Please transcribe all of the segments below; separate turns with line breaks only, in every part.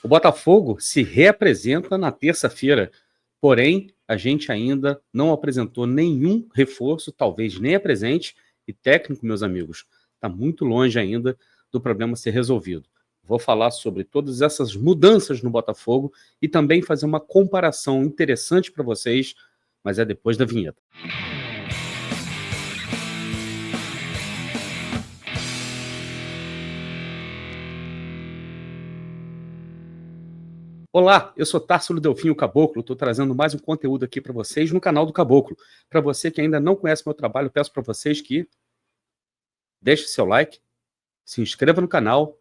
O Botafogo se reapresenta na terça-feira, porém, a gente ainda não apresentou nenhum reforço, talvez nem apresente, e técnico, meus amigos, está muito longe ainda do problema ser resolvido. Vou falar sobre todas essas mudanças no Botafogo e também fazer uma comparação interessante para vocês, mas é depois da vinheta. Olá, eu sou Társilo Delfim, o Caboclo, estou trazendo mais um conteúdo aqui para vocês no canal do Caboclo. Para você que ainda não conhece meu trabalho, peço para vocês que deixe seu like, se inscreva no canal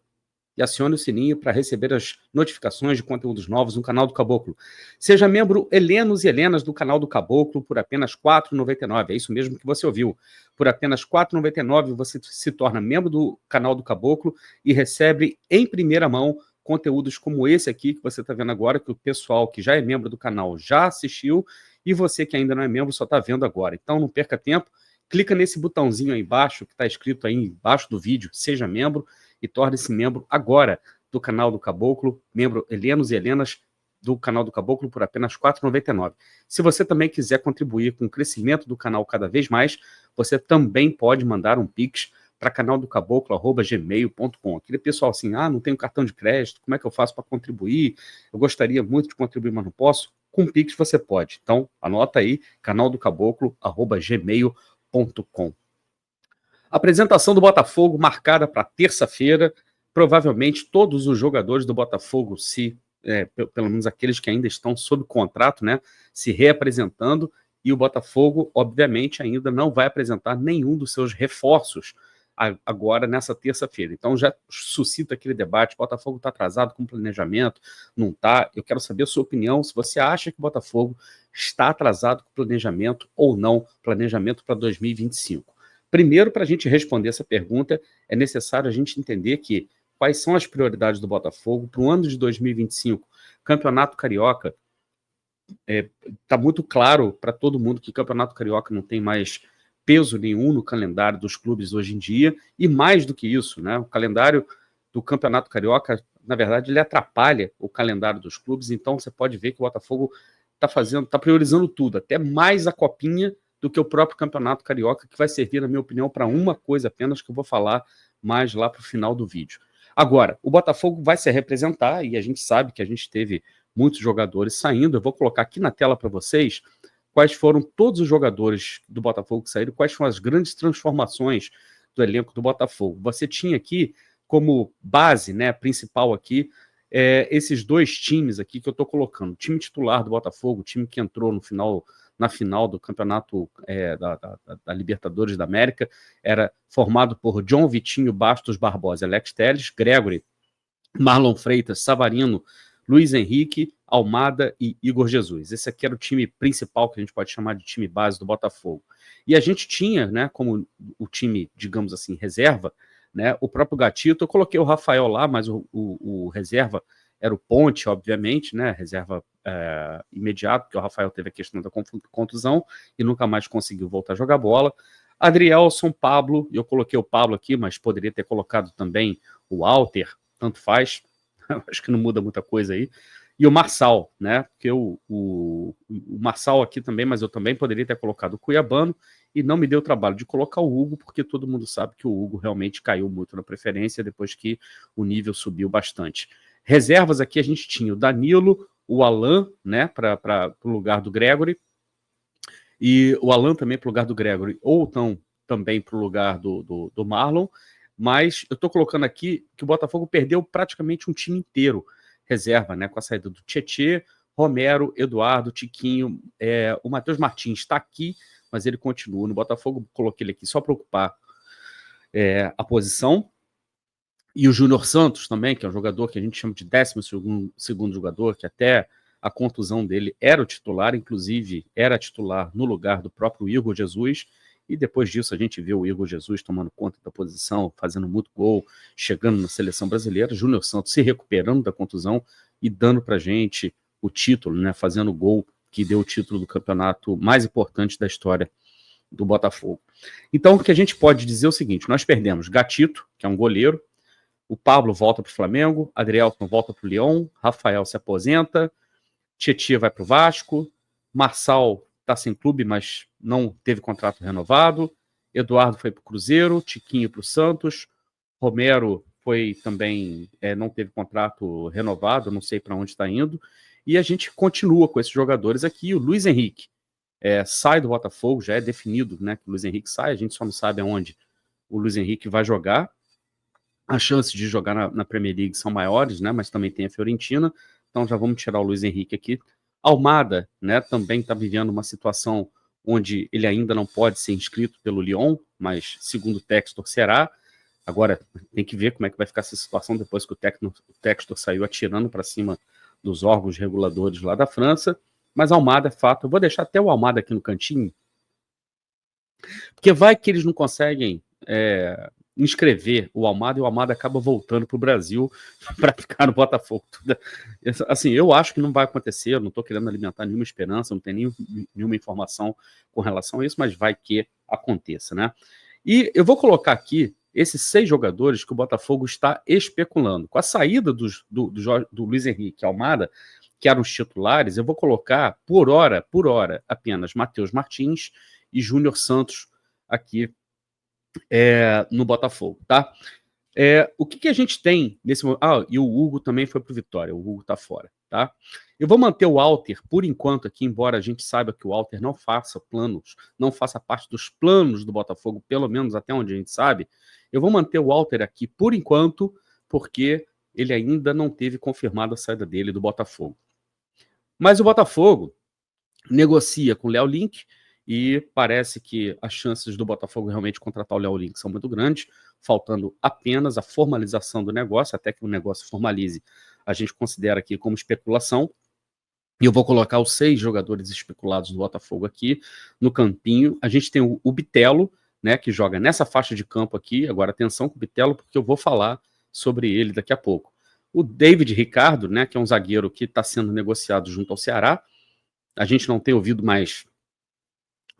e acione o sininho para receber as notificações de conteúdos novos no canal do Caboclo. Seja membro helenos e helenas do canal do Caboclo por apenas R$ 4,99. É isso mesmo que você ouviu. Por apenas R$ 4,99 você se torna membro do canal do Caboclo e recebe em primeira mão conteúdos como esse aqui que você está vendo agora, que o pessoal que já é membro do canal já assistiu e você que ainda não é membro só está vendo agora. Então não perca tempo, clica nesse botãozinho aí embaixo, que está escrito aí embaixo do vídeo, seja membro, e torne-se membro agora do canal do Caboclo, membro helenos e helenas do canal do Caboclo por apenas R$ 4,99. Se você também quiser contribuir com o crescimento do canal cada vez mais, você também pode mandar um Pix para canaldocaboclo@gmail.com. Aquele pessoal assim, não tenho cartão de crédito, como é que eu faço para contribuir? Eu gostaria muito de contribuir, mas não posso. Com Pix você pode. Então, anota aí, canaldocaboclo@gmail.com. Apresentação do Botafogo marcada para terça-feira. Provavelmente todos os jogadores do Botafogo, pelo menos aqueles que ainda estão sob contrato, né, se reapresentando, e o Botafogo, obviamente, ainda não vai apresentar nenhum dos seus reforços agora nessa terça-feira. Então já suscita aquele debate, o Botafogo está atrasado com o planejamento, não está? Eu quero saber a sua opinião, se você acha que o Botafogo está atrasado com o planejamento ou não, planejamento para 2025. Primeiro, para a gente responder essa pergunta, é necessário a gente entender quais são as prioridades do Botafogo para o ano de 2025. Campeonato Carioca, está muito claro para todo mundo que o Campeonato Carioca não tem mais peso nenhum no calendário dos clubes hoje em dia, e mais do que isso, né? O calendário do Campeonato Carioca, na verdade, ele atrapalha o calendário dos clubes, então você pode ver que o Botafogo está priorizando tudo, até mais a Copinha do que o próprio Campeonato Carioca, que vai servir, na minha opinião, para uma coisa apenas, que eu vou falar mais lá para o final do vídeo. Agora, o Botafogo vai se representar, e a gente sabe que a gente teve muitos jogadores saindo. Eu vou colocar aqui na tela para vocês quais foram todos os jogadores do Botafogo que saíram, quais foram as grandes transformações do elenco do Botafogo. Você tinha aqui como base, né, principal aqui, esses dois times aqui que eu estou colocando. O time titular do Botafogo, o time que entrou na final do campeonato da Libertadores da América, era formado por John Vitinho Bastos Barbosa, Alex Telles, Gregory, Marlon Freitas, Savarino, Luiz Henrique, Almada e Igor Jesus. Esse aqui era o time principal, que a gente pode chamar de time base do Botafogo. E a gente tinha, né, como o time, digamos assim, reserva, né, o próprio Gatito. Eu coloquei o Rafael lá, mas o reserva era o Ponte, obviamente, né, reserva imediato, porque o Rafael teve a questão da contusão e nunca mais conseguiu voltar a jogar bola. Adrielson, Pablo, eu coloquei o Pablo aqui, mas poderia ter colocado também o Walter, tanto faz. Acho que não muda muita coisa aí. E o Marçal, né? Porque o Marçal aqui também, mas eu também poderia ter colocado o Cuiabano, e não me deu trabalho de colocar o Hugo, porque todo mundo sabe que o Hugo realmente caiu muito na preferência depois que o nível subiu bastante. Reservas aqui a gente tinha o Danilo, o Alan, né? Para o lugar do Gregory, e o Alan também para o lugar do Gregory, ou então também para o lugar do Marlon. Mas eu estou colocando aqui que o Botafogo perdeu praticamente um time inteiro reserva, né? Com a saída do Tietê, Romero, Eduardo, Tiquinho, o Matheus Martins está aqui, mas ele continua no Botafogo. Coloquei ele aqui só para ocupar a posição. E o Júnior Santos também, que é um jogador que a gente chama de 12º jogador, que até a contusão dele era o titular, inclusive era titular no lugar do próprio Igor Jesus. E depois disso a gente viu o Igor Jesus tomando conta da posição, fazendo muito gol, chegando na seleção brasileira. Júnior Santos se recuperando da contusão e dando pra gente o título, né, fazendo o gol que deu o título do campeonato mais importante da história do Botafogo. Então o que a gente pode dizer é o seguinte: nós perdemos Gatito, que é um goleiro, O Pablo volta para o Flamengo, Adrielson volta para o Lyon, Rafael se aposenta, Tietchan vai para o Vasco, Marçal está sem clube, mas não teve contrato renovado, Eduardo foi para o Cruzeiro, Tiquinho para o Santos, Romero foi também, não teve contrato renovado, não sei para onde está indo, e a gente continua com esses jogadores aqui. O Luiz Henrique sai do Botafogo, já é definido, né, que o Luiz Henrique sai, a gente só não sabe aonde o Luiz Henrique vai jogar. As chances de jogar na Premier League são maiores, né, mas também tem a Fiorentina, então já vamos tirar o Luiz Henrique aqui. Almada, né, também está vivendo uma situação onde ele ainda não pode ser inscrito pelo Lyon, mas segundo o Textor será. Agora tem que ver como é que vai ficar essa situação depois que o Textor saiu atirando para cima dos órgãos reguladores lá da França. Mas Almada é fato. Eu vou deixar até o Almada aqui no cantinho, porque vai que eles não conseguem inscrever o Almada e o Almada acaba voltando para o Brasil para ficar no Botafogo. Assim, eu acho que não vai acontecer, eu não estou querendo alimentar nenhuma esperança, não tenho nenhuma informação com relação a isso, mas vai que aconteça, né? E eu vou colocar aqui esses 6 jogadores que o Botafogo está especulando. Com a saída do Luiz Henrique e Almada, que eram os titulares, eu vou colocar por hora apenas Matheus Martins e Júnior Santos aqui no Botafogo, tá? O que a gente tem nesse momento? E o Hugo também foi para o Vitória, o Hugo tá fora, tá? Eu vou manter o Walter por enquanto aqui, embora a gente saiba que o Walter não faça parte dos planos do Botafogo, pelo menos até onde a gente sabe. Eu vou manter o Walter aqui por enquanto, porque ele ainda não teve confirmada a saída dele do Botafogo. Mas o Botafogo negocia com o Léo Link e parece que as chances do Botafogo realmente contratar o Léo Link são muito grandes, faltando apenas a formalização do negócio. Até que o negócio formalize, a gente considera aqui como especulação. E eu vou colocar os 6 jogadores especulados do Botafogo aqui no campinho. A gente tem o Bitelo, né, que joga nessa faixa de campo aqui. Agora, atenção com o Bitelo, porque eu vou falar sobre ele daqui a pouco. O David Ricardo, né, que é um zagueiro que está sendo negociado junto ao Ceará. A gente não tem ouvido mais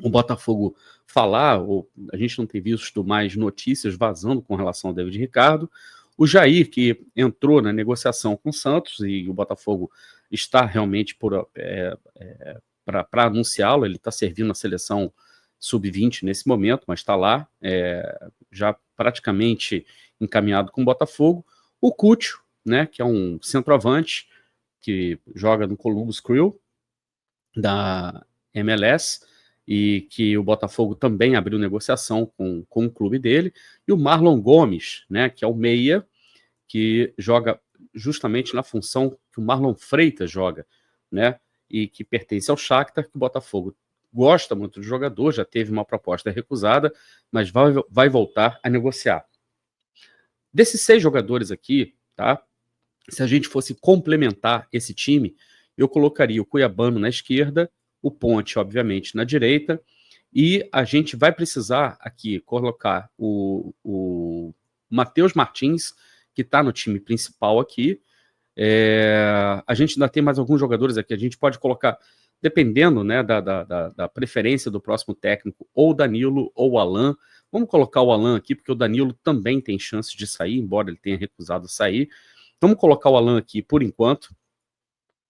o Botafogo falar, ou a gente não tem visto mais notícias vazando com relação ao David Ricardo. O Jair, que entrou na negociação com o Santos, e o Botafogo está realmente para anunciá-lo. Ele está servindo na seleção sub-20 nesse momento, mas está lá, já praticamente encaminhado com o Botafogo. O Cúcio, né, que é um centroavante que joga no Columbus Crew da MLS, e que o Botafogo também abriu negociação com o clube dele. E o Marlon Gomes, né, que é o meia, que joga justamente na função que o Marlon Freitas joga, né, e que pertence ao Shakhtar, que o Botafogo gosta muito do jogador, já teve uma proposta recusada, mas vai voltar a negociar. Desses 6 jogadores aqui, tá, se a gente fosse complementar esse time, eu colocaria o Cuiabano na esquerda, o Ponte, obviamente, na direita, e a gente vai precisar aqui colocar o Matheus Martins, que está no time principal aqui. A gente ainda tem mais alguns jogadores aqui, a gente pode colocar, dependendo, né, da preferência do próximo técnico, ou o Danilo ou o Alan. Vamos colocar o Alan aqui, porque o Danilo também tem chance de sair, embora ele tenha recusado sair. Vamos colocar o Alan aqui por enquanto.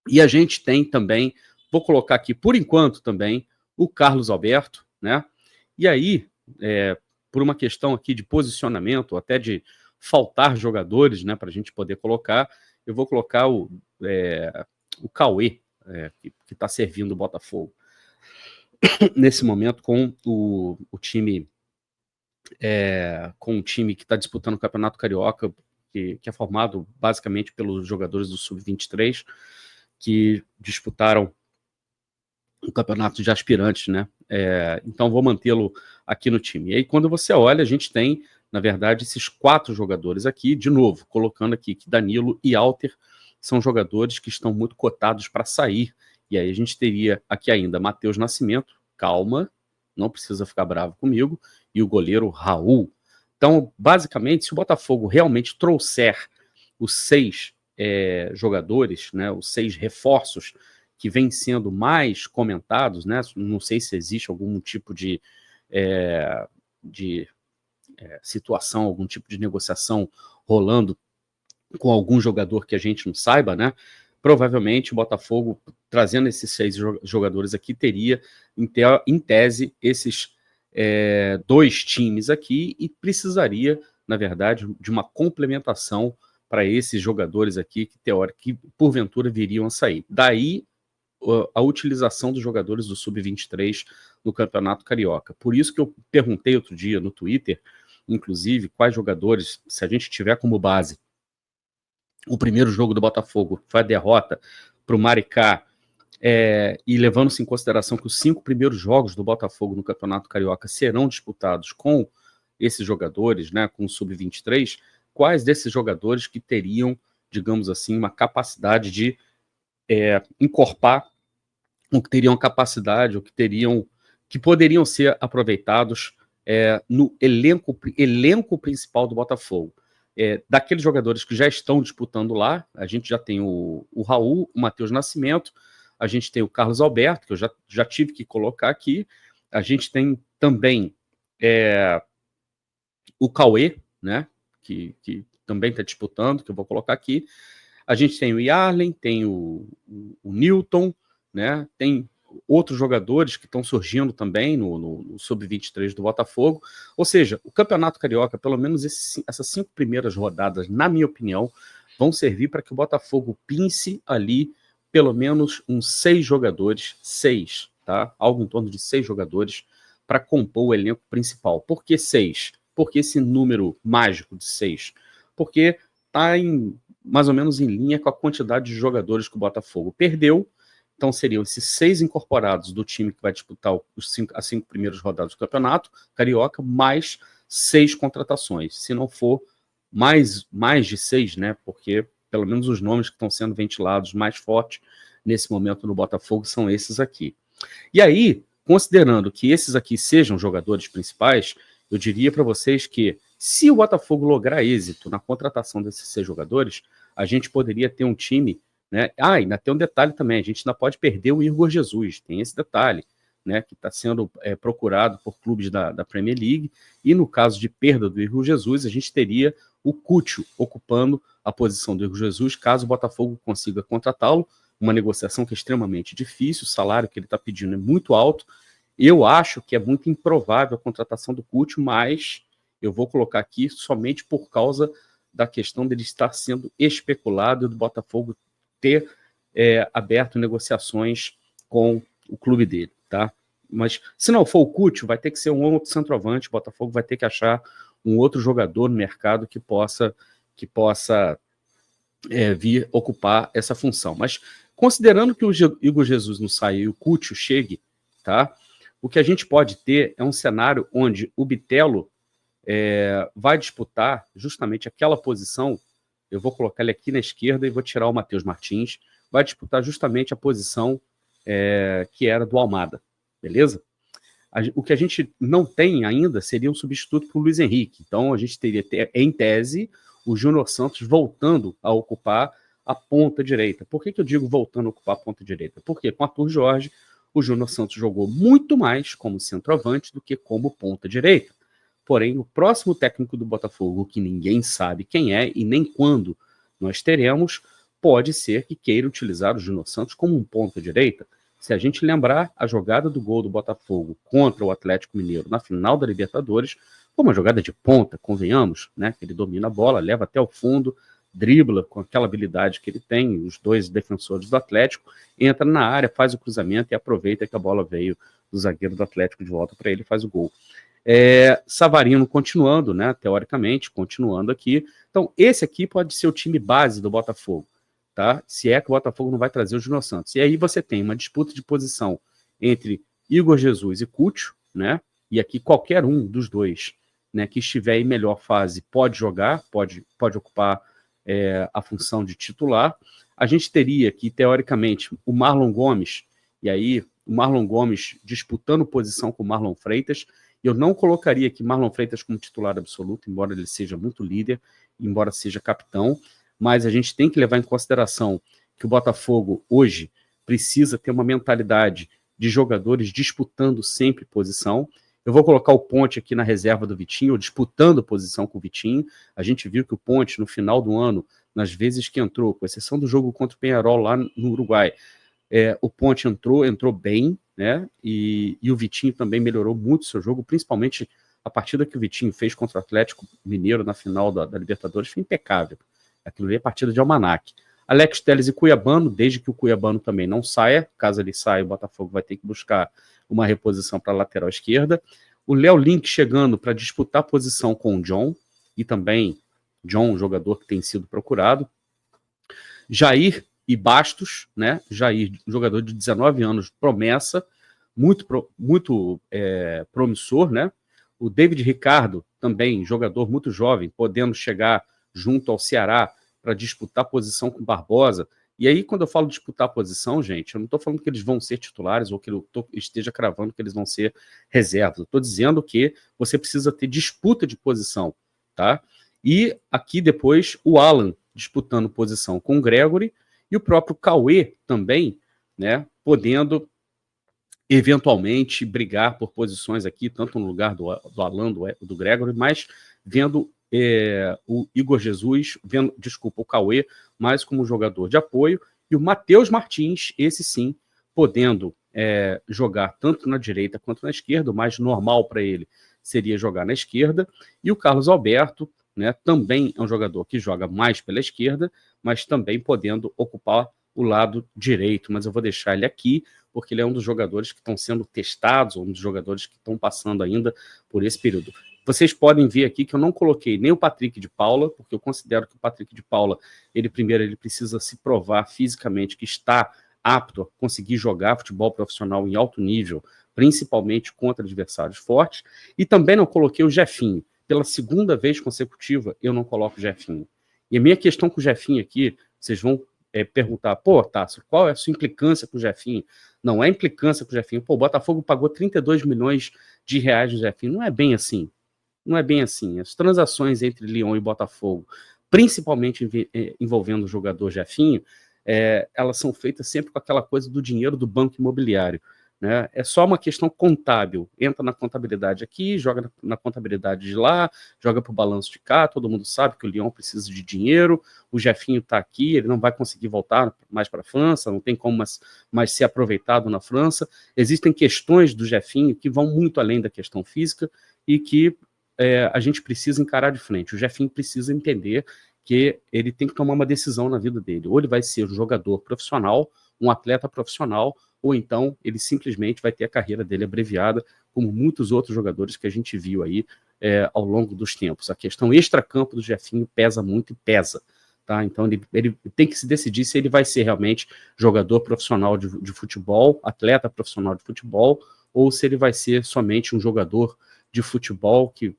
E a gente tem também, vou colocar aqui por enquanto também, o Carlos Alberto, né? E aí, por uma questão aqui de posicionamento, até de faltar jogadores, né, para a gente poder colocar, eu vou colocar o Cauê, que está servindo o Botafogo nesse momento com o time, com o time que está disputando o Campeonato Carioca, que é formado basicamente pelos jogadores do Sub-23, que disputaram o campeonato de aspirantes, né? Então vou mantê-lo aqui no time. E aí, quando você olha, a gente tem, na verdade, esses 4 jogadores aqui, de novo, colocando aqui que Danilo e Alter são jogadores que estão muito cotados para sair. E aí a gente teria aqui ainda Matheus Nascimento, calma, não precisa ficar bravo comigo, e o goleiro Raul. Então, basicamente, se o Botafogo realmente trouxer os 6 jogadores, né, os 6 reforços que vêm sendo mais comentados, né, não sei se existe algum tipo de situação, algum tipo de negociação rolando com algum jogador que a gente não saiba, né? Provavelmente o Botafogo, trazendo esses 6 jogadores aqui, teria, em tese, esses 2 times aqui e precisaria, na verdade, de uma complementação para esses jogadores aqui que porventura viriam a sair. Daí a utilização dos jogadores do Sub-23 no Campeonato Carioca. Por isso que eu perguntei outro dia no Twitter, inclusive, quais jogadores, se a gente tiver como base o primeiro jogo do Botafogo, foi a derrota para o Maricá, e levando-se em consideração que os 5 primeiros jogos do Botafogo no Campeonato Carioca serão disputados com esses jogadores, né, com o Sub-23, quais desses jogadores que teriam, digamos assim, uma capacidade de encorpar, ou que teriam capacidade, ou que poderiam ser aproveitados no elenco principal do Botafogo. Daqueles jogadores que já estão disputando lá, a gente já tem o Raul, o Matheus Nascimento, a gente tem o Carlos Alberto, que eu já tive que colocar aqui, a gente tem também o Cauê, né, que também está disputando, que eu vou colocar aqui, a gente tem o Yarlen, tem o Newton, né, tem outros jogadores que estão surgindo também no Sub-23 do Botafogo. Ou seja, o Campeonato Carioca, pelo menos essas 5 primeiras rodadas, na minha opinião, vão servir para que o Botafogo pince ali pelo menos uns 6 jogadores, 6, tá? Algo em torno de 6 jogadores para compor o elenco principal. Por que 6? Por que esse número mágico de 6? Porque está mais ou menos em linha com a quantidade de jogadores que o Botafogo perdeu. Então seriam esses 6 incorporados do time que vai disputar as 5 primeiras rodadas do Campeonato Carioca, mais 6 contratações. Se não for mais de 6, né? Porque pelo menos os nomes que estão sendo ventilados mais forte nesse momento no Botafogo são esses aqui. E aí, considerando que esses aqui sejam jogadores principais, eu diria para vocês que se o Botafogo lograr êxito na contratação desses 6 jogadores, a gente poderia ter um time, né? Ainda tem um detalhe também, a gente ainda pode perder o Igor Jesus, tem esse detalhe, né, que está sendo procurado por clubes da Premier League, e no caso de perda do Igor Jesus, a gente teria o Cúcio ocupando a posição do Igor Jesus, caso o Botafogo consiga contratá-lo, uma negociação que é extremamente difícil, o salário que ele está pedindo é muito alto. Eu acho que é muito improvável a contratação do Cúcio, mas eu vou colocar aqui somente por causa da questão dele estar sendo especulado e do Botafogo ter aberto negociações com o clube dele, tá? Mas se não for o Cúcio, vai ter que ser um outro centroavante, o Botafogo vai ter que achar um outro jogador no mercado que possa vir ocupar essa função. Mas considerando que o Igor Jesus não saia e o Cúcio chegue, tá? O que a gente pode ter é um cenário onde o Bitelo vai disputar justamente aquela posição. Eu vou colocar ele aqui na esquerda e vou tirar o Matheus Martins. Vai disputar justamente a posição que era do Almada, beleza? O que a gente não tem ainda seria um substituto para o Luiz Henrique. Então a gente teria, em tese, o Júnior Santos voltando a ocupar a ponta direita. Por que eu digo voltando a ocupar a ponta direita? Porque com Arthur Jorge, o Júnior Santos jogou muito mais como centroavante do que como ponta direita. Porém, o próximo técnico do Botafogo, que ninguém sabe quem é e nem quando nós teremos, pode ser que queira utilizar o Júnior Santos como um ponta direita. Se a gente lembrar, a jogada do gol do Botafogo contra o Atlético Mineiro na final da Libertadores foi uma jogada de ponta, convenhamos, né? Ele domina a bola, leva até o fundo, dribla com aquela habilidade que ele tem, os 2 defensores do Atlético, entra na área, faz o cruzamento e aproveita que a bola veio do zagueiro do Atlético de volta para ele e faz o gol. Savarino continuando, né? Teoricamente, continuando aqui. Então, esse aqui pode ser o time base do Botafogo. Tá? Se é que o Botafogo não vai trazer o Júnior Santos. E aí você tem uma disputa de posição entre Igor Jesus e Cúcio, né? E aqui qualquer um dos dois, né, que estiver em melhor fase pode jogar, pode ocupar a função de titular. A gente teria aqui, teoricamente, o Marlon Gomes, e aí o Marlon Gomes disputando posição com o Marlon Freitas. Eu não colocaria aqui Marlon Freitas como titular absoluto, embora ele seja muito líder, embora seja capitão, mas a gente tem que levar em consideração que o Botafogo hoje precisa ter uma mentalidade de jogadores disputando sempre posição. Eu vou colocar o Ponte aqui na reserva do Vitinho, disputando posição com o Vitinho. A gente viu que o Ponte, no final do ano, nas vezes que entrou, com exceção do jogo contra o Peñarol lá no Uruguai, o Ponte entrou bem, né? E o Vitinho também melhorou muito o seu jogo, principalmente a partida que o Vitinho fez contra o Atlético Mineiro na final da Libertadores foi impecável. Aquilo ali é partida de almanaque. Alex Telles e Cuiabano, desde que o Cuiabano também não saia, caso ele saia, o Botafogo vai ter que buscar uma reposição para a lateral esquerda. O Léo Link chegando para disputar posição com o John, e também John, jogador que tem sido procurado. Jair e Bastos, né? Jair, jogador de 19 anos, promessa, muito promissor, né? O David Ricardo, também jogador muito jovem, podendo chegar junto ao Ceará para disputar posição com Barbosa. E aí, quando eu falo disputar posição, gente, eu não estou falando que eles vão ser titulares ou que eu esteja cravando que eles vão ser reservas. Eu estou dizendo que você precisa ter disputa de posição, tá? E aqui depois o Alan disputando posição com o Gregory e o próprio Cauê também, né, podendo eventualmente brigar por posições aqui, tanto no lugar do Alan, do Gregory, mas vendo o Igor Jesus, o Cauê, mais como jogador de apoio, e o Matheus Martins, esse sim, podendo jogar tanto na direita quanto na esquerda, o mais normal para ele seria jogar na esquerda, e o Carlos Alberto, né, também é um jogador que joga mais pela esquerda, mas também podendo ocupar o lado direito, mas eu vou deixar ele aqui, porque ele é um dos jogadores que estão sendo testados, um dos jogadores que estão passando ainda por esse período. Vocês podem ver aqui que eu não coloquei nem o Patrick de Paula, porque eu considero que o Patrick de Paula, ele precisa se provar fisicamente que está apto a conseguir jogar futebol profissional em alto nível, principalmente contra adversários fortes, e também não coloquei o Jefinho. Pela segunda vez consecutiva, eu não coloco o Jefinho. E a minha questão com o Jefinho aqui, vocês vão perguntar, pô, Tássio, qual é a sua implicância com o Jefinho? Não é implicância com o Jefinho. Pô, o Botafogo pagou 32 milhões de reais no Jefinho. Não é bem assim. Não é bem assim. As transações entre Lyon e Botafogo, principalmente envolvendo o jogador Jefinho, elas são feitas sempre com aquela coisa do dinheiro do banco imobiliário. Né? É só uma questão contábil. Entra na contabilidade aqui, joga na contabilidade de lá, joga para o balanço de cá. Todo mundo sabe que o Lyon precisa de dinheiro. O Jefinho está aqui, ele não vai conseguir voltar mais para a França, não tem como mais ser aproveitado na França. Existem questões do Jefinho que vão muito além da questão física e que a gente precisa encarar de frente. O Jefinho precisa entender que ele tem que tomar uma decisão na vida dele. Ou ele vai ser um jogador profissional, um atleta profissional, ou então ele simplesmente vai ter a carreira dele abreviada, como muitos outros jogadores que a gente viu aí ao longo dos tempos. A questão extracampo do Jefinho pesa muito e pesa. Tá? Então ele tem que se decidir se ele vai ser realmente jogador profissional de futebol, atleta profissional de futebol, ou se ele vai ser somente um jogador de futebol que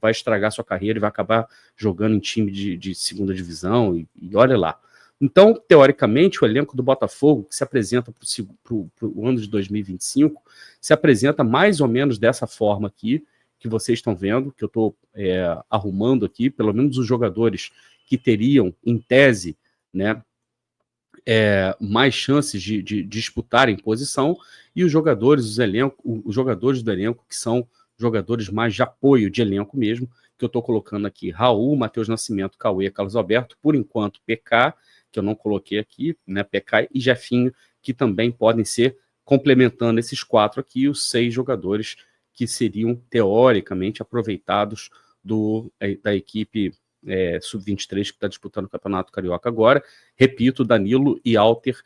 vai estragar sua carreira e vai acabar jogando em time de segunda divisão, e olha lá. Então, teoricamente, o elenco do Botafogo, que se apresenta para o ano de 2025, se apresenta mais ou menos dessa forma aqui, que vocês estão vendo, que eu estou arrumando aqui, pelo menos os jogadores que teriam, em tese, né, mais chances de disputarem posição, e os jogadores do elenco que são jogadores mais de apoio de elenco mesmo, que eu estou colocando aqui: Raul, Matheus Nascimento, Cauê, Carlos Alberto, por enquanto PK, que eu não coloquei aqui, né, PK e Jefinho, que também podem ser, complementando esses 4 aqui, os 6 jogadores que seriam teoricamente aproveitados da equipe Sub-23 que está disputando o Campeonato Carioca agora. Repito, Danilo e Alter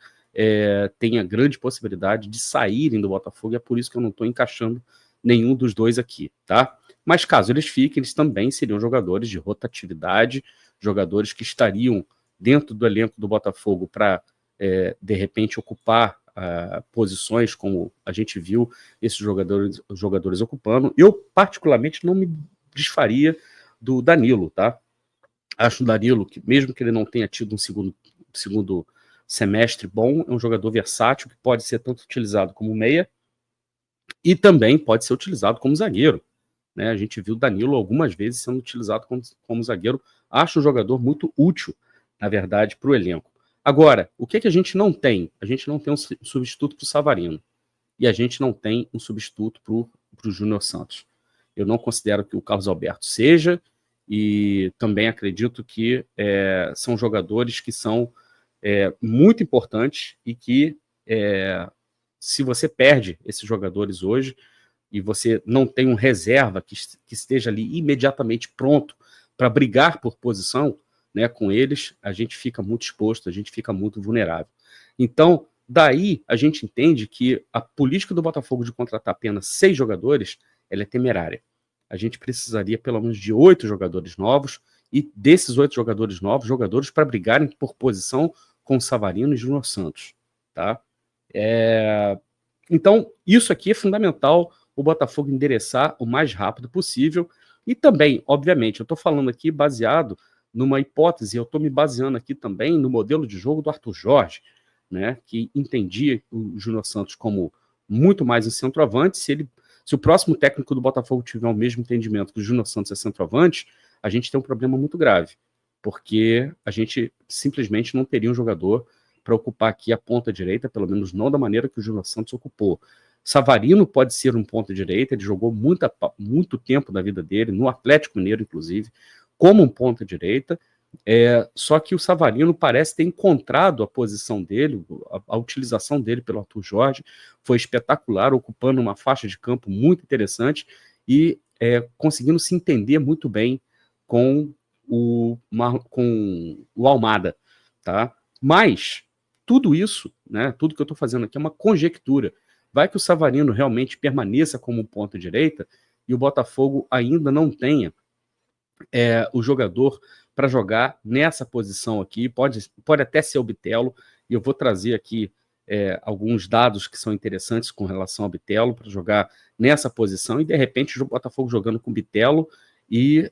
têm a grande possibilidade de saírem do Botafogo, e é por isso que eu não estou encaixando nenhum dos dois aqui, tá? Mas caso eles fiquem, eles também seriam jogadores de rotatividade, jogadores que estariam dentro do elenco do Botafogo para, de repente, ocupar posições como a gente viu esses jogadores ocupando. Eu, particularmente, não me desfaria do Danilo, tá? Acho o Danilo, que mesmo que ele não tenha tido um segundo semestre bom, é um jogador versátil que pode ser tanto utilizado como meia e também pode ser utilizado como zagueiro. Né? A gente viu o Danilo algumas vezes sendo utilizado como zagueiro. Acho um jogador muito útil, na verdade, para o elenco. Agora, o que a gente não tem? A gente não tem um substituto para o Savarino. E a gente não tem um substituto para o Júnior Santos. Eu não considero que o Carlos Alberto seja, e também acredito que são jogadores que são muito importantes e que, se você perde esses jogadores hoje e você não tem um reserva que esteja ali imediatamente pronto para brigar por posição, né, com eles, a gente fica muito exposto, a gente fica muito vulnerável. Então, daí a gente entende que a política do Botafogo de contratar apenas 6 jogadores, ela é temerária. A gente precisaria pelo menos de 8 jogadores novos, e desses 8 jogadores novos, jogadores para brigarem por posição com Savarino e Júnior Santos. Tá? Então, isso aqui é fundamental o Botafogo endereçar o mais rápido possível. E também, obviamente, eu estou falando aqui baseado numa hipótese, eu estou me baseando aqui também no modelo de jogo do Arthur Jorge, né, que entendia o Júnior Santos como muito mais um centroavante. Se o próximo técnico do Botafogo tiver o mesmo entendimento que o Júnior Santos é centroavante, a gente tem um problema muito grave, porque a gente simplesmente não teria um jogador para ocupar aqui a ponta direita, pelo menos não da maneira que o Júnior Santos ocupou. Savarino pode ser um ponta direita, ele jogou muito tempo da vida dele, no Atlético Mineiro, inclusive, como um ponta direita, só que o Savarino parece ter encontrado a posição dele, a utilização dele pelo Arthur Jorge foi espetacular, ocupando uma faixa de campo muito interessante e conseguindo se entender muito bem com o Almada. Tá? Mas tudo isso, né, tudo que eu estou fazendo aqui é uma conjectura. Vai que o Savarino realmente permaneça como ponta direita e o Botafogo ainda não tenha o jogador para jogar nessa posição aqui, pode até ser o Bitelo, e eu vou trazer aqui alguns dados que são interessantes com relação ao Bitelo para jogar nessa posição, e de repente o Botafogo jogando com Bitelo e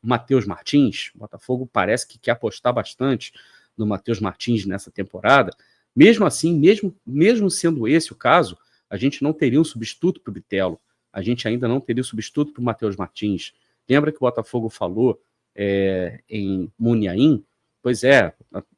Matheus Martins. O Botafogo parece que quer apostar bastante no Matheus Martins nessa temporada. Mesmo assim, mesmo sendo esse o caso, a gente não teria um substituto para o Bitelo, a gente ainda não teria um substituto para o Matheus Martins. Lembra que o Botafogo falou em Muniain? Pois é,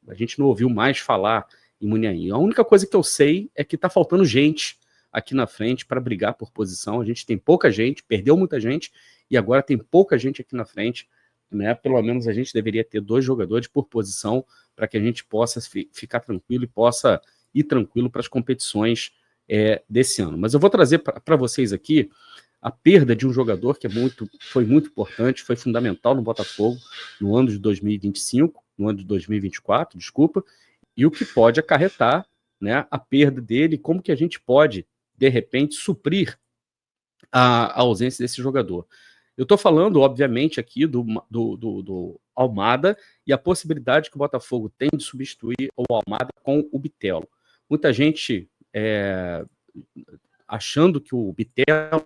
a gente não ouviu mais falar em Muniain. A única coisa que eu sei é que está faltando gente aqui na frente para brigar por posição. A gente tem pouca gente, perdeu muita gente, e agora tem pouca gente aqui na frente. Né? Pelo menos a gente deveria ter 2 jogadores por posição para que a gente possa ficar tranquilo e possa ir tranquilo para as competições desse ano. Mas eu vou trazer para vocês aqui a perda de um jogador que foi muito importante, foi fundamental no Botafogo no ano de 2025, no ano de 2024, desculpa, e o que pode acarretar, né, a perda dele, como que a gente pode, de repente, suprir a ausência desse jogador. Eu estou falando, obviamente, aqui do Almada e a possibilidade que o Botafogo tem de substituir o Almada com o Bitelo. Muita gente achando que o Bitelo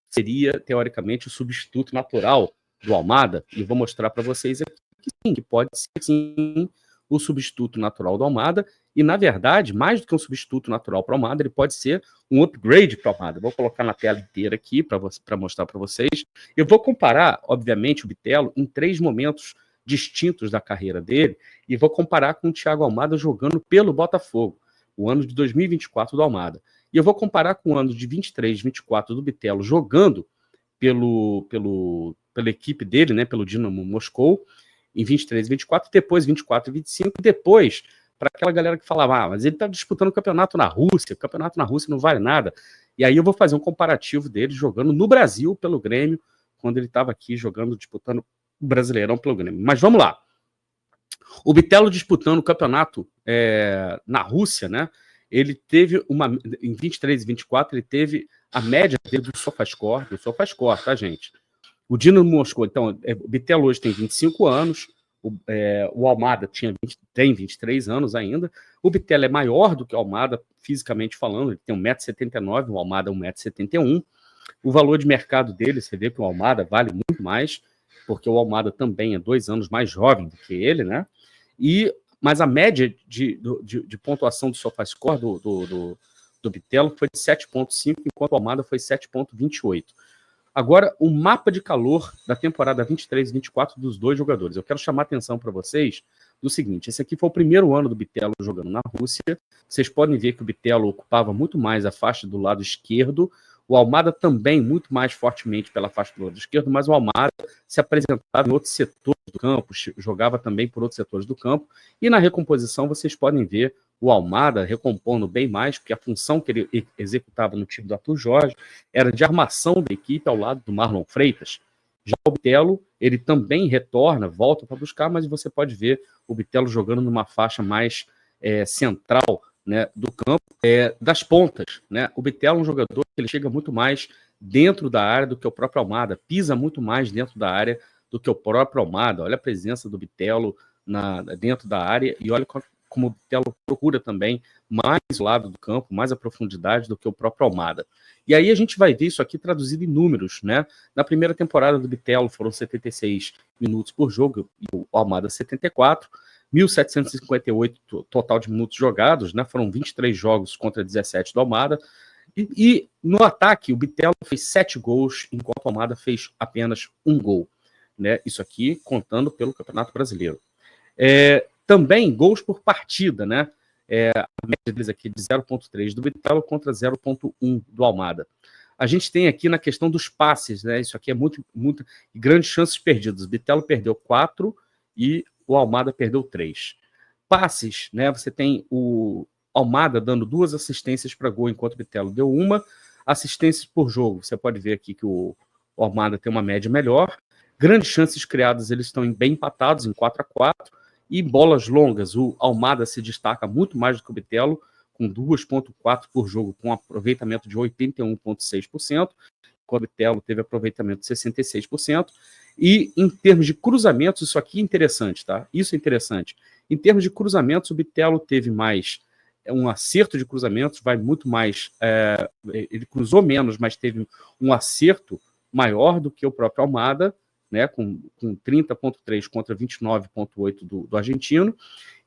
seria, teoricamente, o substituto natural do Almada, e eu vou mostrar para vocês aqui que sim, que pode ser sim o substituto natural do Almada, e na verdade, mais do que um substituto natural para o Almada, ele pode ser um upgrade para o Almada. Vou colocar na tela inteira aqui para mostrar para vocês. Eu vou comparar, obviamente, o Bitelo em 3 momentos distintos da carreira dele, e vou comparar com o Thiago Almada jogando pelo Botafogo, o ano de 2024 do Almada. E eu vou comparar com o ano de 23, 24 do Bitelo jogando pela equipe dele, né, pelo Dinamo Moscou, em 23 e 24, depois 24 e 25, e depois para aquela galera que falava, mas ele está disputando o campeonato na Rússia, o campeonato na Rússia não vale nada. E aí eu vou fazer um comparativo dele jogando no Brasil pelo Grêmio, quando ele estava aqui jogando, disputando o Brasileirão pelo Grêmio. Mas vamos lá. O Bitelo disputando o campeonato na Rússia, né? Ele teve em 23 e 24, ele teve a média dele do SofaScore, tá, gente? O Dinamo Moscou, então, o Bitelo hoje tem 25 anos, o Almada tem 23 anos ainda, o Bitelo é maior do que o Almada, fisicamente falando, ele tem 1,79 m, o Almada 1,71 m, o valor de mercado dele, você vê que o Almada vale muito mais, porque o Almada também é 2 anos mais jovem do que ele, né? Mas a média de pontuação do SofaScore do Bitelo foi de 7,5, enquanto o Almada foi 7,28. Agora, o mapa de calor da temporada 23 e 24 dos 2 jogadores. Eu quero chamar a atenção para vocês do seguinte, esse aqui foi o primeiro ano do Bitelo jogando na Rússia. Vocês podem ver que o Bitelo ocupava muito mais a faixa do lado esquerdo, O Almada também muito mais fortemente pela faixa do lado esquerdo, mas o Almada se apresentava em outros setores do campo, jogava também por outros setores do campo, e na recomposição vocês podem ver o Almada recompondo bem mais, porque a função que ele executava no time do Arthur Jorge era de armação da equipe ao lado do Marlon Freitas. Já o Bitelo, ele também retorna, volta para buscar, mas você pode ver o Bitelo jogando numa faixa mais central, né, do campo, das pontas, né? O Bitelo é um jogador que ele chega muito mais dentro da área do que o próprio Almada, pisa muito mais dentro da área do que o próprio Almada. Olha a presença do Bitelo dentro da área e olha como o Bitelo procura também mais o lado do campo, mais a profundidade do que o próprio Almada. E aí a gente vai ver isso aqui traduzido em números, né? Na primeira temporada do Bitelo foram 76 minutos por jogo e o Almada 74, 1.758 total de minutos jogados, né? Foram 23 jogos contra 17 do Almada. E no ataque, o Bitelo fez 7 gols, enquanto o Almada fez apenas 1 gol. Né? Isso aqui contando pelo Campeonato Brasileiro. Também gols por partida, né? A média deles aqui de 0,3 do Bitelo contra 0,1 do Almada. A gente tem aqui na questão dos passes, né? Isso aqui é muito grandes chances perdidas. O Bitelo perdeu 4 e o Almada perdeu 3. Passes, né? Você tem o Almada dando 2 assistências para gol, enquanto o Bitelo deu 1 assistência por jogo. Você pode ver aqui que o Almada tem uma média melhor. Grandes chances criadas, eles estão bem empatados em 4-4. E bolas longas, o Almada se destaca muito mais do que o Bitelo, com 2,4 por jogo, com aproveitamento de 81,6%, o Bitelo teve aproveitamento de 66%. E em termos de cruzamentos, isso aqui é interessante, tá? Isso é interessante. Em termos de cruzamentos, o Bitelo teve mais um acerto de cruzamentos, vai muito mais. Ele cruzou menos, mas teve um acerto maior do que o próprio Almada, né, com 30,3 contra 29,8 do argentino.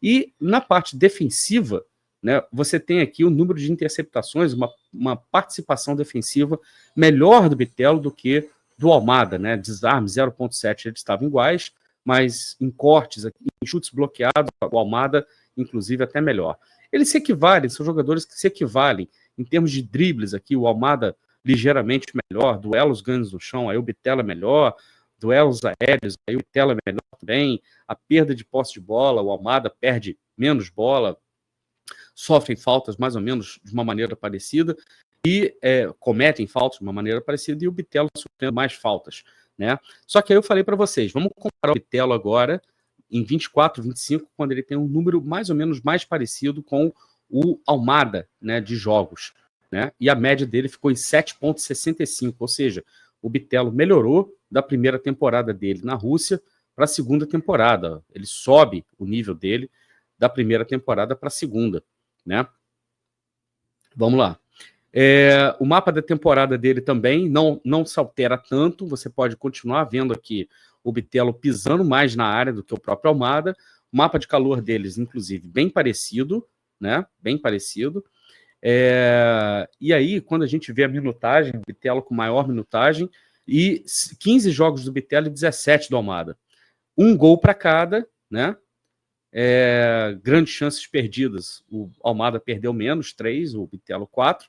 E na parte defensiva, né, você tem aqui o número de interceptações, uma participação defensiva melhor do Bitelo do que do Almada, né? Desarme 0,7, eles estavam iguais, mas em cortes, em chutes bloqueados, o Almada, inclusive, até melhor. Eles se equivalem, são jogadores que se equivalem em termos de dribles aqui, o Almada ligeiramente melhor, duelos ganhos no chão, aí o Bitelo é melhor, duelos aéreos, aí o Bitelo é melhor também, a perda de posse de bola, o Almada perde menos bola, sofrem faltas mais ou menos de uma maneira parecida e cometem faltas de uma maneira parecida e o Bitelo sofrendo mais faltas, né? Só que aí eu falei para vocês, vamos comparar o Bitelo agora em 24, 25, quando ele tem um número mais ou menos mais parecido com o Almada, né, de jogos, né? E a média dele ficou em 7,65, ou seja, o Bitelo melhorou da primeira temporada dele na Rússia para a segunda temporada. Ele sobe o nível dele da primeira temporada para a segunda, né? Vamos lá. O mapa da temporada dele também não se altera tanto. Você pode continuar vendo aqui o Bitelo pisando mais na área do que o próprio Almada. O mapa de calor deles, inclusive, bem parecido, né? Bem parecido. E aí, quando a gente vê a minutagem, o Bitelo com maior minutagem, e 15 jogos do Bitelo e 17 do Almada. 1 gol para cada, né? Grandes chances perdidas. O Almada perdeu menos, 3, o Bitelo 4.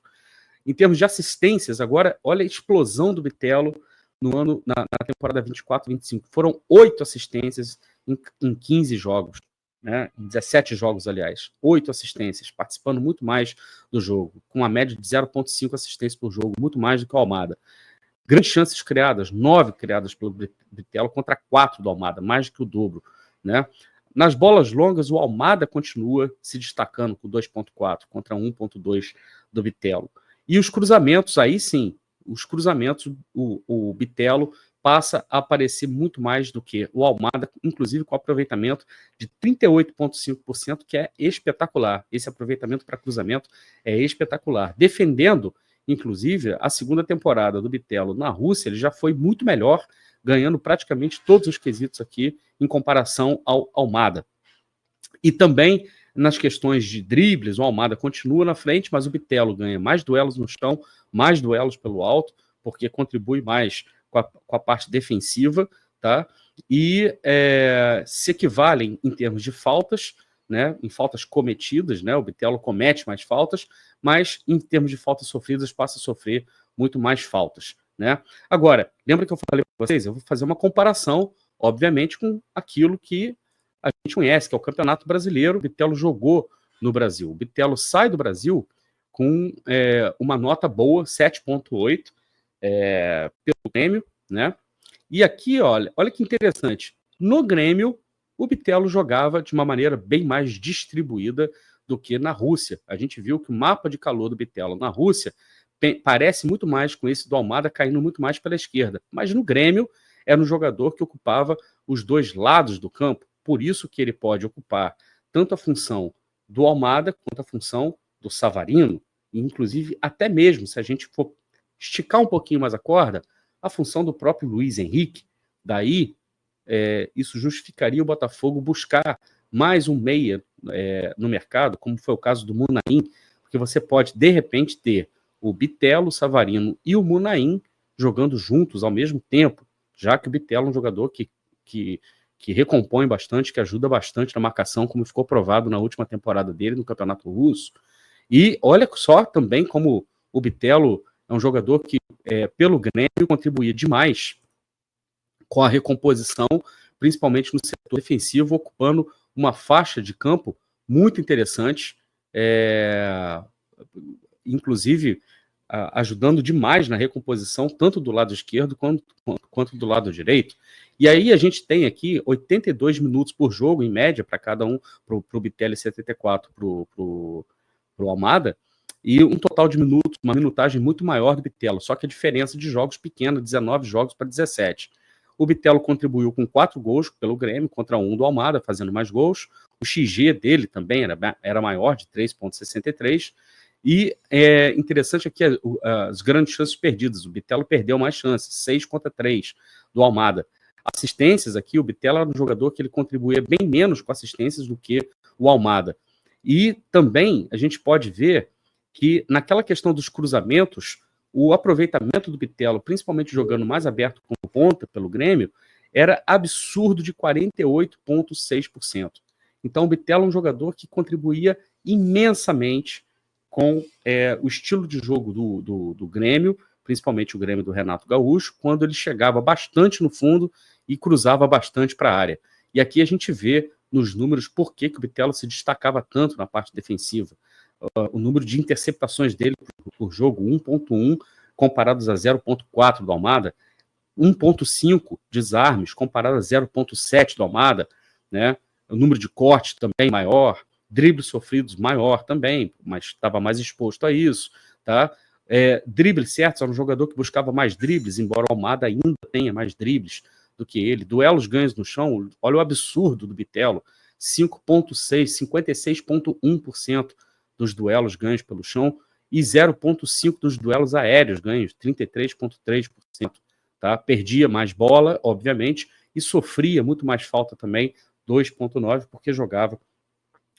Em termos de assistências, agora, olha a explosão do Bitelo na temporada 24-25. Foram 8 assistências em 15 jogos, né? Em 17 jogos, aliás. 8 assistências, participando muito mais do jogo, com uma média de 0,5 assistências por jogo, muito mais do que o Almada. Grandes chances criadas, 9 criadas pelo Bitelo contra 4 do Almada, mais do que o dobro, né? Nas bolas longas, o Almada continua se destacando com 2,4 contra 1,2 do Bitelo. E os cruzamentos, aí sim, os cruzamentos, o Bitelo passa a aparecer muito mais do que o Almada, inclusive com aproveitamento de 38,5%, que é espetacular. Esse aproveitamento para cruzamento é espetacular. Defendendo, inclusive, a segunda temporada do Bitelo na Rússia, ele já foi muito melhor, ganhando praticamente todos os quesitos aqui em comparação ao Almada. E também nas questões de dribles, o Almada continua na frente, mas o Bitelo ganha mais duelos no chão, mais duelos pelo alto, porque contribui mais com a parte defensiva, tá? E se equivalem em termos de faltas, né? Em faltas cometidas, né? O Bitelo comete mais faltas, mas em termos de faltas sofridas passa a sofrer muito mais faltas, né? Agora, lembra que eu falei para vocês? Eu vou fazer uma comparação, obviamente, com aquilo que a gente conhece, que é o Campeonato Brasileiro. O Bitelo jogou no Brasil. O Bitelo sai do Brasil com uma nota boa, 7,8, pelo Grêmio, né? E aqui, olha que interessante. No Grêmio, o Bitelo jogava de uma maneira bem mais distribuída do que na Rússia. A gente viu que o mapa de calor do Bitelo na Rússia parece muito mais com esse do Almada, caindo muito mais pela esquerda. Mas no Grêmio, era um jogador que ocupava os dois lados do campo. Por isso que ele pode ocupar tanto a função do Almada quanto a função do Savarino. E, inclusive, até mesmo, se a gente for esticar um pouquinho mais a corda, a função do próprio Luiz Henrique. Daí, isso justificaria o Botafogo buscar mais um meia no mercado, como foi o caso do Munaim, porque você pode, de repente, ter o Bitelo, o Savarino e o Munaim jogando juntos ao mesmo tempo, já que o Bitelo é um jogador que recompõe bastante, que ajuda bastante na marcação, como ficou provado na última temporada dele no Campeonato Russo. E olha só também como o Bitelo é um jogador que, pelo Grêmio, contribuía demais com a recomposição, principalmente no setor defensivo, ocupando uma faixa de campo muito interessante, inclusive ajudando demais na recomposição, tanto do lado esquerdo quanto do lado direito. E aí a gente tem aqui 82 minutos por jogo, em média, para cada um, para o Bitelo e 74 para o Almada, e um total de minutos, uma minutagem muito maior do Bitelo, só que a diferença de jogos pequena, 19 jogos para 17. O Bitelo contribuiu com 4 gols pelo Grêmio, contra 1 do Almada, fazendo mais gols. O XG dele também era maior, de 3,63. E é interessante aqui as grandes chances perdidas. O Bitelo perdeu mais chances, 6-3 do Almada. Assistências aqui, o Bitelo era um jogador que ele contribuía bem menos com assistências do que o Almada. E também a gente pode ver que naquela questão dos cruzamentos, o aproveitamento do Bitelo, principalmente jogando mais aberto como ponta pelo Grêmio, era absurdo de 48,6%. Então o Bitelo é um jogador que contribuía imensamente com o estilo de jogo do Grêmio, principalmente o Grêmio do Renato Gaúcho, quando ele chegava bastante no fundo e cruzava bastante para a área. E aqui a gente vê nos números por que o Bitelo se destacava tanto na parte defensiva. O número de interceptações dele por jogo, 1,1, comparados a 0,4 do Almada, 1,5 desarmes, comparado a 0,7 do Almada, né? O número de cortes também maior, dribles sofridos maior também, mas estava mais exposto a isso, tá? Dribles certos, era um jogador que buscava mais dribles, embora o Almada ainda tenha mais dribles do que ele. Duelos ganhos no chão, olha o absurdo do Bitelo, 5,6, 56,1% dos duelos ganhos pelo chão e 0,5 dos duelos aéreos ganhos, 33,3%. Tá? Perdia mais bola, obviamente, e sofria muito mais falta também, 2,9, porque jogava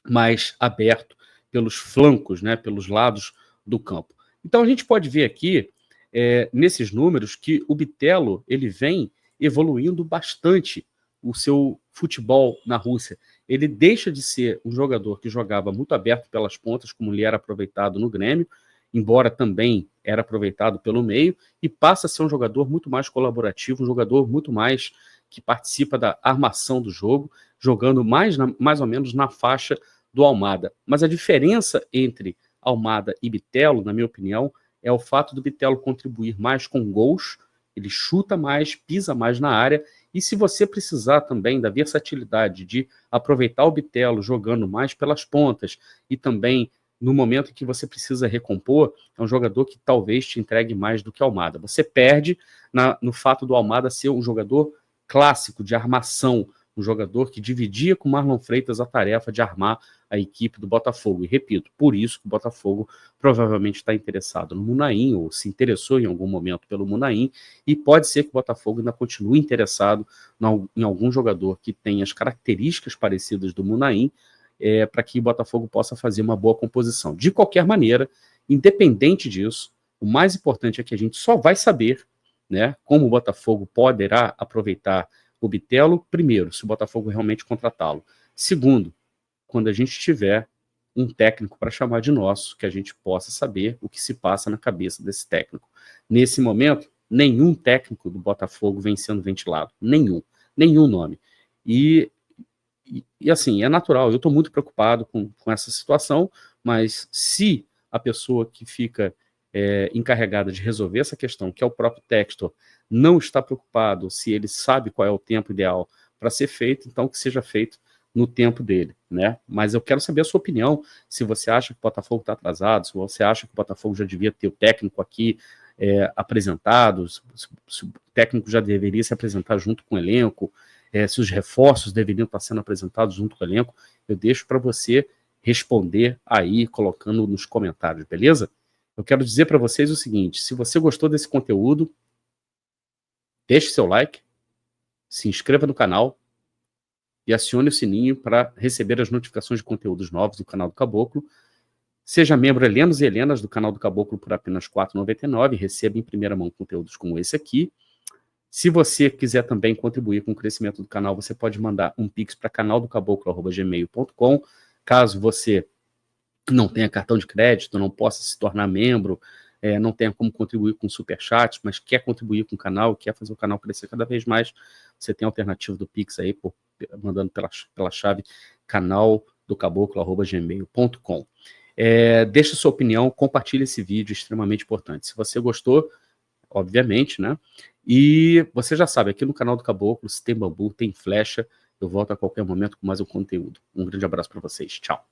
mais aberto pelos flancos, né, pelos lados do campo. Então a gente pode ver aqui, nesses números, que o Bitelo ele vem evoluindo bastante o seu futebol na Rússia. Ele deixa de ser um jogador que jogava muito aberto pelas pontas, como ele era aproveitado no Grêmio, embora também era aproveitado pelo meio, e passa a ser um jogador muito mais colaborativo, um jogador muito mais que participa da armação do jogo, jogando mais ou menos na faixa do Almada. Mas a diferença entre Almada e Bitelo, na minha opinião, é o fato do Bitelo contribuir mais com gols, ele chuta mais, pisa mais na área, e se você precisar também da versatilidade de aproveitar o Bitelo jogando mais pelas pontas e também no momento em que você precisa recompor, é um jogador que talvez te entregue mais do que Almada. Você perde no fato do Almada ser um jogador clássico de armação, um jogador que dividia com Marlon Freitas a tarefa de armar a equipe do Botafogo. E repito, por isso que o Botafogo provavelmente está interessado no Munaim, ou se interessou em algum momento pelo Munaim, e pode ser que o Botafogo ainda continue interessado em algum jogador que tenha as características parecidas do Munaim, para que o Botafogo possa fazer uma boa composição. De qualquer maneira, independente disso, o mais importante é que a gente só vai saber, né, como o Botafogo poderá aproveitar o Bitelo, primeiro, se o Botafogo realmente contratá-lo. Segundo, quando a gente tiver um técnico para chamar de nosso, que a gente possa saber o que se passa na cabeça desse técnico. Nesse momento, nenhum técnico do Botafogo vem sendo ventilado. Nenhum nome. E assim, é natural, eu estou muito preocupado com essa situação, mas se a pessoa que fica encarregada de resolver essa questão, que é o próprio Textor, não está preocupado se ele sabe qual é o tempo ideal para ser feito, então que seja feito no tempo dele, né? Mas eu quero saber a sua opinião, se você acha que o Botafogo está atrasado, se você acha que o Botafogo já devia ter o técnico aqui apresentado, se o técnico já deveria se apresentar junto com o elenco, se os reforços deveriam estar sendo apresentados junto com o elenco. Eu deixo para você responder aí, colocando nos comentários, beleza? Eu quero dizer para vocês o seguinte, se você gostou desse conteúdo, deixe seu like, se inscreva no canal e acione o sininho para receber as notificações de conteúdos novos do canal do Caboclo. Seja membro Helenos e Helenas do canal do Caboclo por apenas R$ 4,99 e receba em primeira mão conteúdos como esse aqui. Se você quiser também contribuir com o crescimento do canal, você pode mandar um pix para canaldocaboclo@gmail.com. Caso você não tenha cartão de crédito, não possa se tornar membro, não tenha como contribuir com superchat, mas quer contribuir com o canal, quer fazer o canal crescer cada vez mais, você tem a alternativa do pix aí, mandando pela chave canaldocaboclo@gmail.com. Deixe sua opinião, compartilhe esse vídeo, extremamente importante. Se você gostou, obviamente, né? E você já sabe, aqui no canal do Caboclo, se tem bambu, tem flecha, eu volto a qualquer momento com mais um conteúdo. Um grande abraço para vocês. Tchau.